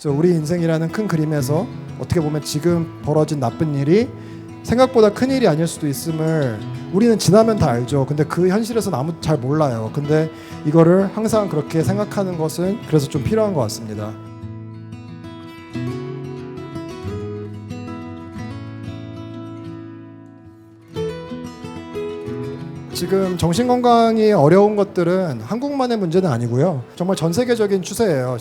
그래서 우리 인생이라는 큰 그림에서 어떻게 보면 지금 벌어진 나쁜 일이 생각보다 큰 일이 아닐 수도 있음을 우리는 지나면 다 알죠. 근데 그 현실에서는 아무 잘 몰라요. 근데 이거를 항상 그렇게 생각하는 것은 그래서 좀 필요한 것 같습니다. 지금 정신건강이 어려운 것들은 한국만의 문제는 아니고요. 정말 전 세계적인 추세예요.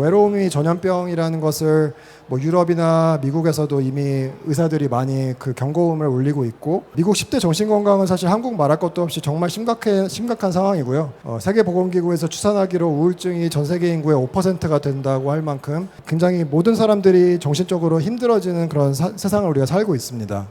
외로움이 전염병이라는 것을 유럽이나 미국에서도 이미 의사들이 많이 그 경고음을 울리고 있고, 미국 10대 정신건강은 사실 한국 말할 것도 없이 정말 심각한 상황이고요. 세계보건기구에서 추산하기로 우울증이 전 세계 인구의 5%가 된다고 할 만큼 굉장히 모든 사람들이 정신적으로 힘들어지는 그런 세상을 우리가 살고 있습니다.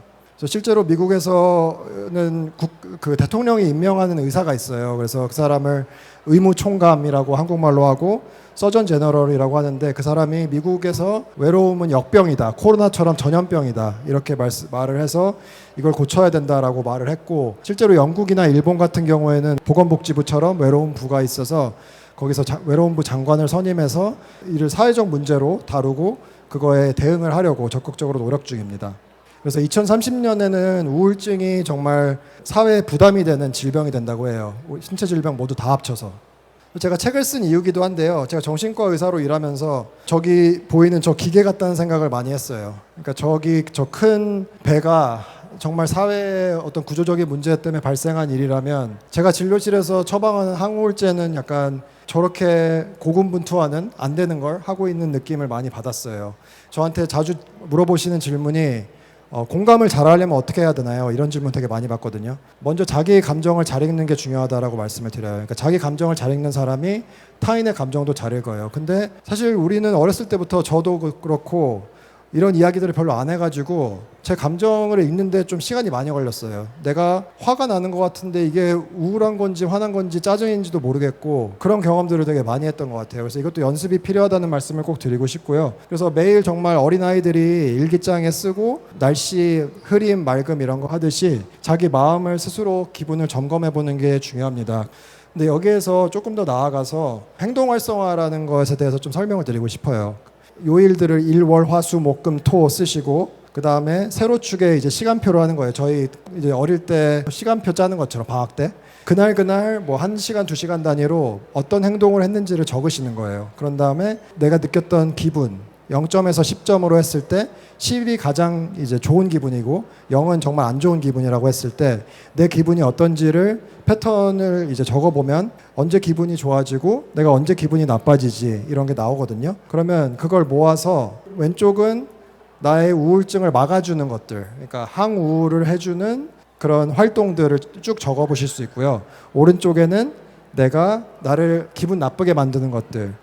실제로 미국에서는 그 대통령이 임명하는 의사가 있어요. 그래서 그 사람을 의무총감이라고 한국말로 하고 서전 제너럴이라고 하는데, 그 사람이 미국에서 외로움은 역병이다, 코로나처럼 전염병이다, 이렇게 말을 해서 이걸 고쳐야 된다라고 말을 했고, 실제로 영국이나 일본 같은 경우에는 보건복지부처럼 외로움부가 있어서 거기서 외로움부 장관을 선임해서 이를 사회적 문제로 다루고 그거에 대응을 하려고 적극적으로 노력 중입니다. 그래서 2030년에는 우울증이 정말 사회에 부담이 되는 질병이 된다고 해요. 신체 질병 모두 다 합쳐서. 제가 책을 쓴 이유기도 한데요. 제가 정신과 의사로 일하면서 저기 보이는 저 기계 같다는 생각을 많이 했어요. 그러니까 저기 저 큰 배가 정말 사회의 어떤 구조적인 문제 때문에 발생한 일이라면, 제가 진료실에서 처방하는 항우울제는 약간 저렇게 고군분투하는 안 되는 걸 하고 있는 느낌을 많이 받았어요. 저한테 자주 물어보시는 질문이 공감을 잘하려면 어떻게 해야 되나요? 이런 질문 되게 많이 받거든요. 먼저 자기의 감정을 잘 읽는 게 중요하다라고 말씀을 드려요. 그러니까 자기 감정을 잘 읽는 사람이 타인의 감정도 잘 읽어요. 근데 사실 우리는 어렸을 때부터, 저도 그렇고 이런 이야기들을 별로 안 해가지고 제 감정을 읽는데 좀 시간이 많이 걸렸어요. 내가 화가 나는 것 같은데 이게 우울한 건지 화난 건지 짜증인지도 모르겠고, 그런 경험들을 되게 많이 했던 것 같아요. 그래서 이것도 연습이 필요하다는 말씀을 꼭 드리고 싶고요. 그래서 매일 정말 어린아이들이 일기장에 쓰고 날씨, 흐림, 맑음 이런 거 하듯이 자기 마음을 스스로 기분을 점검해 보는 게 중요합니다. 근데 여기에서 조금 더 나아가서 행동 활성화라는 것에 대해서 좀 설명을 드리고 싶어요. 요일들을 일, 월, 화, 수, 목, 금, 토 쓰시고, 그 다음에 세로축에 이제 시간표로 하는 거예요. 저희 이제 어릴 때 시간표 짜는 것처럼 방학 때 그날 1시간, 2시간 단위로 어떤 행동을 했는지를 적으시는 거예요. 그런 다음에 내가 느꼈던 기분, 0점에서 10점으로 했을 때 10이 가장 이제 좋은 기분이고 0은 정말 안 좋은 기분이라고 했을 때 내 기분이 어떤지를 패턴을 이제 적어보면 언제 기분이 좋아지고 내가 언제 기분이 나빠지지, 이런 게 나오거든요. 그러면 그걸 모아서 왼쪽은 나의 우울증을 막아주는 것들, 그러니까 항우울을 해주는 그런 활동들을 쭉 적어보실 수 있고요. 오른쪽에는 내가 나를 기분 나쁘게 만드는 것들을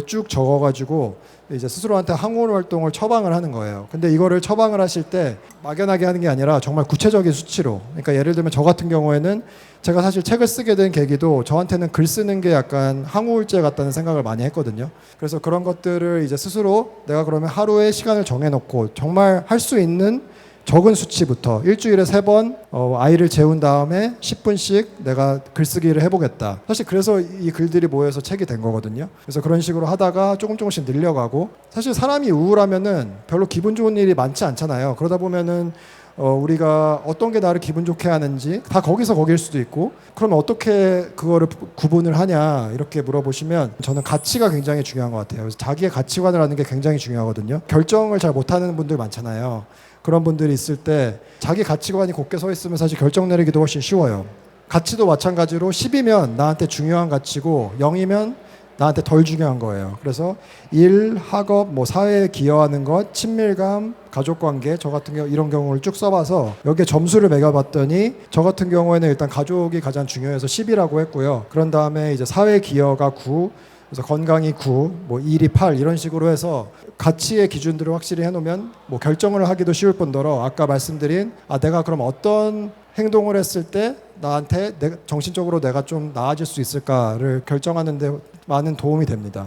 쭉 적어가지고 이제 스스로한테 항우울 활동을 처방을 하는 거예요. 근데 이거를 처방을 하실 때 막연하게 하는 게 아니라 정말 구체적인 수치로, 그러니까 예를 들면 저 같은 경우에는 제가 사실 책을 쓰게 된 계기도 저한테는 글 쓰는 게 약간 항우울제 같다는 생각을 많이 했거든요. 그래서 그런 것들을 이제 스스로 내가 그러면 하루에 시간을 정해놓고 정말 할 수 있는 적은 수치부터 일주일에 3번 아이를 재운 다음에 10분씩 내가 글쓰기를 해보겠다. 사실 그래서 이 글들이 모여서 책이 된 거거든요. 그래서 그런 식으로 하다가 조금씩 늘려가고, 사실 사람이 우울하면은 별로 기분 좋은 일이 많지 않잖아요. 그러다 보면은 우리가 어떤 게 나를 기분 좋게 하는지 다 거기서 거길 수도 있고, 그러면 어떻게 그거를 구분을 하냐 이렇게 물어보시면 저는 가치가 굉장히 중요한 것 같아요. 그래서 자기의 가치관을 하는 게 굉장히 중요하거든요. 결정을 잘 못하는 분들 많잖아요. 그런 분들이 있을 때 자기 가치관이 곧게 서 있으면 사실 결정 내리기도 훨씬 쉬워요. 가치도 마찬가지로 10이면 나한테 중요한 가치고 0이면 나한테 덜 중요한 거예요. 그래서 일, 학업, 사회에 기여하는 것, 친밀감, 가족관계, 저 같은 경우 이런 경우를 쭉 써봐서 여기에 점수를 매겨봤더니 저 같은 경우에는 일단 가족이 가장 중요해서 10이라고 했고요. 그런 다음에 이제 사회 기여가 9, 그래서 건강이 9, 일이 8 이런 식으로 해서 가치의 기준들을 확실히 해놓으면 결정을 하기도 쉬울 뿐더러 아까 말씀드린 내가 그럼 어떤 행동을 했을 때 나한테 정신적으로 내가 좀 나아질 수 있을까를 결정하는 데 많은 도움이 됩니다.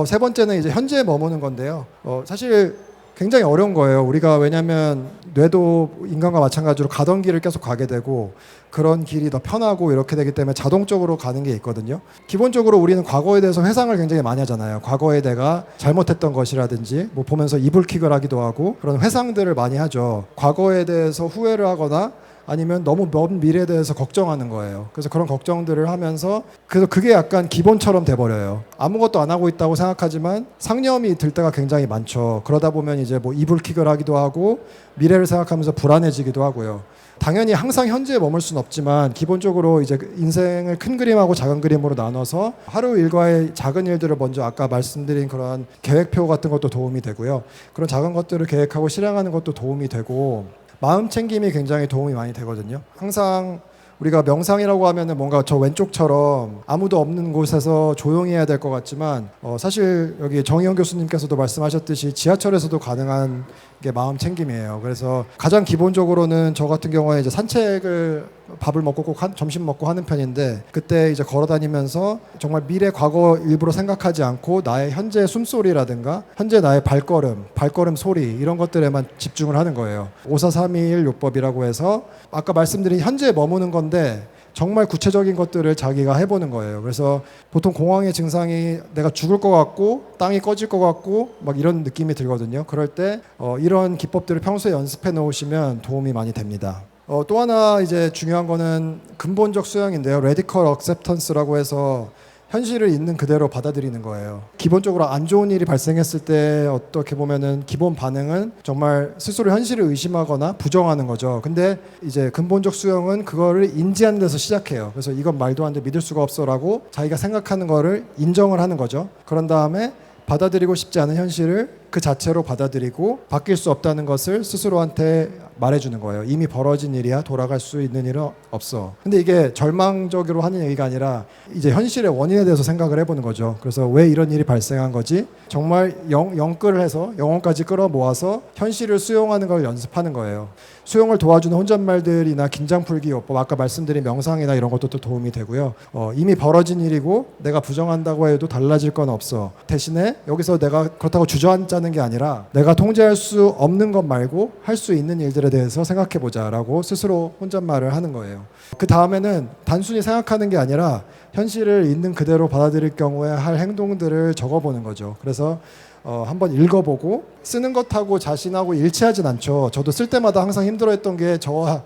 세 번째는 이제 현재에 머무는 건데요. 사실 굉장히 어려운 거예요. 우리가 왜냐하면 뇌도 인간과 마찬가지로 가던 길을 계속 가게 되고 그런 길이 더 편하고 이렇게 되기 때문에 자동적으로 가는 게 있거든요. 기본적으로 우리는 과거에 대해서 회상을 굉장히 많이 하잖아요. 과거에 내가 잘못했던 것이라든지 뭐 보면서 이불킥을 하기도 하고 그런 회상들을 많이 하죠. 과거에 대해서 후회를 하거나 아니면 너무 먼 미래에 대해서 걱정하는 거예요. 그래서 그런 걱정들을 하면서 그래서 그게 약간 기본처럼 돼버려요. 아무것도 안 하고 있다고 생각하지만 상념이 들 때가 굉장히 많죠. 그러다 보면 이제 뭐 이불킥을 하기도 하고 미래를 생각하면서 불안해지기도 하고요. 당연히 항상 현재에 머물 수는 없지만 기본적으로 이제 인생을 큰 그림하고 작은 그림으로 나눠서 하루 일과의 작은 일들을 먼저 아까 말씀드린 그런 계획표 같은 것도 도움이 되고요. 그런 작은 것들을 계획하고 실행하는 것도 도움이 되고 마음 챙김이 굉장히 도움이 많이 되거든요. 항상 우리가 명상이라고 하면은 뭔가 저 왼쪽처럼 아무도 없는 곳에서 조용히 해야 될 것 같지만 사실 여기 정희영 교수님께서도 말씀하셨듯이 지하철에서도 가능한 게 마음 챙김이에요. 그래서 가장 기본적으로는 저 같은 경우에 이제 산책을 밥을 먹고 꼭 점심 먹고 하는 편인데 그때 이제 걸어 다니면서 정말 미래 과거 일부러 생각하지 않고 나의 현재 숨소리라든가 현재 나의 발걸음 소리 이런 것들에만 집중을 하는 거예요. 54321 요법이라고 해서 아까 말씀드린 현재에 머무는 건데 정말 구체적인 것들을 자기가 해보는 거예요. 그래서 보통 공황의 증상이 내가 죽을 것 같고 땅이 꺼질 것 같고 막 이런 느낌이 들거든요. 그럴 때 이런 기법들을 평소에 연습해 놓으시면 도움이 많이 됩니다. 또 하나 이제 중요한 거는 근본적 수양인데요. Radical Acceptance라고 해서 현실을 있는 그대로 받아들이는 거예요. 기본적으로 안 좋은 일이 발생했을 때 어떻게 보면은 기본 반응은 정말 스스로 현실을 의심하거나 부정하는 거죠. 근데 이제 근본적 수용은 그거를 인지하는 데서 시작해요. 그래서 이건 말도 안 돼 믿을 수가 없어라고 자기가 생각하는 거를 인정을 하는 거죠. 그런 다음에 받아들이고 싶지 않은 현실을 그 자체로 받아들이고 바뀔 수 없다는 것을 스스로한테 말해주는 거예요. 이미 벌어진 일이야 돌아갈 수 있는 일은 없어. 근데 이게 절망적으로 하는 얘기가 아니라 이제 현실의 원인에 대해서 생각을 해보는 거죠. 그래서 왜 이런 일이 발생한 거지? 정말 영끌을 해서 영혼까지 끌어모아서 현실을 수용하는 걸 연습하는 거예요. 수용을 도와주는 혼잣말들이나 긴장풀기 요법 아까 말씀드린 명상이나 이런 것도 또 도움이 되고요. 이미 벌어진 일이고 내가 부정한다고 해도 달라질 건 없어. 대신에 여기서 내가 그렇다고 주저앉자는 게 아니라 내가 통제할 수 없는 것 말고 할 수 있는 일들에 대해서 생각해보자 라고 스스로 혼잣말을 하는 거예요. 그 다음에는 단순히 생각하는 게 아니라 현실을 있는 그대로 받아들일 경우에 할 행동들을 적어보는 거죠. 그래서 한번 읽어보고 쓰는 것하고 자신하고 일치하진 않죠. 저도 쓸 때마다 항상 힘들어했던 게 저와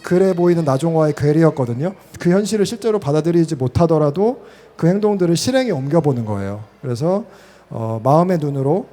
글에 보이는 나종화의 괴리였거든요. 그 현실을 실제로 받아들이지 못하더라도 그 행동들을 실행에 옮겨보는 거예요. 그래서 마음의 눈으로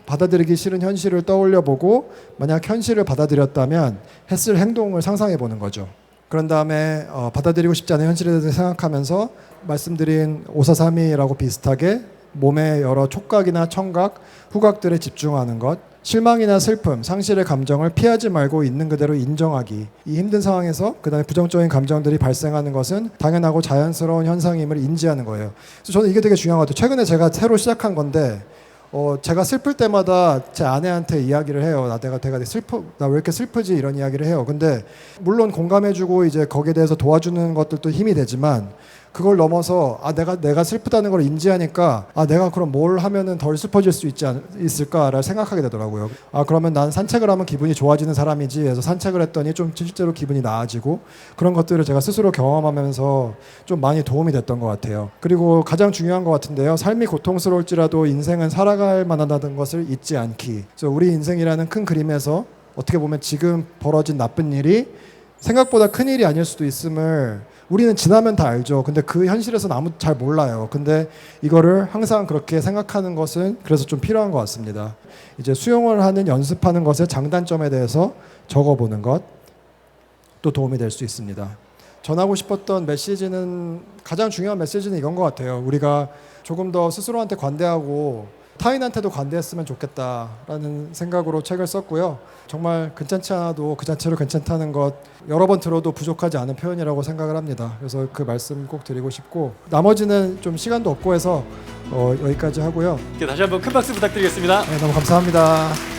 받아들이기 싫은 현실을 떠올려보고 만약 현실을 받아들였다면 했을 행동을 상상해보는 거죠. 그런 다음에 받아들이고 싶지 않은 현실에 대해서 생각하면서 말씀드린 5432라고 비슷하게 몸의 여러 촉각이나 청각, 후각들에 집중하는 것, 실망이나 슬픔, 상실의 감정을 피하지 말고 있는 그대로 인정하기. 이 힘든 상황에서 그다음에 부정적인 감정들이 발생하는 것은 당연하고 자연스러운 현상임을 인지하는 거예요. 그래서 저는 이게 되게 중요한 것 같아요. 최근에 제가 새로 시작한 건데 제가 슬플 때마다 제 아내한테 이야기를 해요. 나 왜 이렇게 슬프지 이런 이야기를 해요. 근데 물론 공감해주고 이제 거기에 대해서 도와주는 것들도 힘이 되지만 그걸 넘어서 내가 슬프다는 걸 인지하니까 내가 그럼 뭘 하면은 덜 슬퍼질 수 있을까를 생각하게 되더라고요. 그러면 난 산책을 하면 기분이 좋아지는 사람이지 해서 산책을 했더니 좀 실제로 기분이 나아지고 그런 것들을 제가 스스로 경험하면서 좀 많이 도움이 됐던 것 같아요. 그리고 가장 중요한 것 같은데요. 삶이 고통스러울지라도 인생은 살아갈 만하다는 것을 잊지 않기. 그래서 우리 인생이라는 큰 그림에서 어떻게 보면 지금 벌어진 나쁜 일이 생각보다 큰 일이 아닐 수도 있음을 우리는 지나면 다 알죠. 근데 그 현실에서는 아무도 잘 몰라요. 근데 이거를 항상 그렇게 생각하는 것은 그래서 좀 필요한 것 같습니다. 이제 수용을 하는 연습하는 것의 장단점에 대해서 적어보는 것 또 도움이 될 수 있습니다. 전하고 싶었던 메시지는 가장 중요한 메시지는 이건 것 같아요. 우리가 조금 더 스스로한테 관대하고 타인한테도 관대했으면 좋겠다라는 생각으로 책을 썼고요. 정말 괜찮지 않아도 그 자체로 괜찮다는 것 여러 번 들어도 부족하지 않은 표현이라고 생각을 합니다. 그래서 그 말씀 꼭 드리고 싶고 나머지는 좀 시간도 없고 해서 여기까지 하고요. 다시 한번 큰 박수 부탁드리겠습니다. 네, 너무 감사합니다.